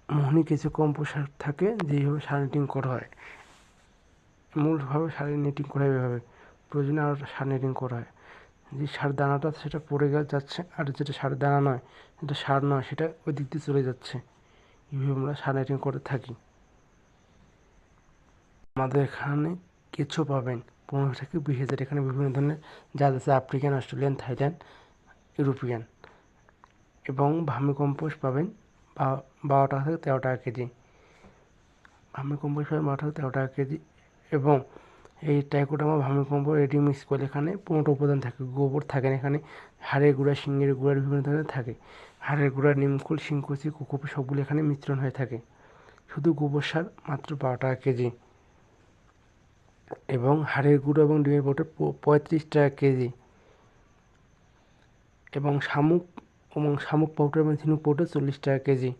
মোহনী কিছু কম্পোস্ট সার থাকে যেইভাবে সার নেটিং করা হয়, মূলভাবে সার নেটিং করা হয় এভাবে, প্রয়োজনে আর সার নেটিং করা হয়। যে সার দানাটা সেটা পড়ে যাচ্ছে, আর যেটা সার দানা নয়, যেটা সার নয়, সেটা ওই দিক দিয়ে চলে যাচ্ছে। এইভাবে আমরা সার নেটিং করে থাকি। আমাদের এখানে কেঁচো পাবেন 15 থেকে 20,000। এখানে বিভিন্ন ধরনের জাত আছে, আফ্রিকান, অস্ট্রেলিয়ান, থাইল্যান্ড, ইউরোপিয়ান। এবং ভার্মি কম্পোস্ট পাবেন 12 টাকা থেকে 13 টাকা কেজি। ভার্মি কম্পোস্ট পাবেন 12 থেকে 13 টাকা কেজি। এবং এই ট্রাইকোডার্মা ভার্মি কম্পোস্ট এটি মিক্স করলে এখানে 15টা উপাদান থাকে। গোবর থাকে না এখানে, হাড়ের গুঁড়া, শিঙের গুঁড়া, বিভিন্ন ধরনের থাকে। হাড়ের গুঁড়া, নিমখোল, শিংকুচি, কোকোপি সবগুলো এখানে মিশ্রণ হয়ে থাকে। শুধু গোবর সার মাত্র 12 টাকা কেজি। এবং হাড়ের গুঁড়ো এবং ডিমের পাউডার 35 টাকা কেজি। এবং শামুক পাউডার এবং ঝিনুক পাউডার 40 টাকা কেজি।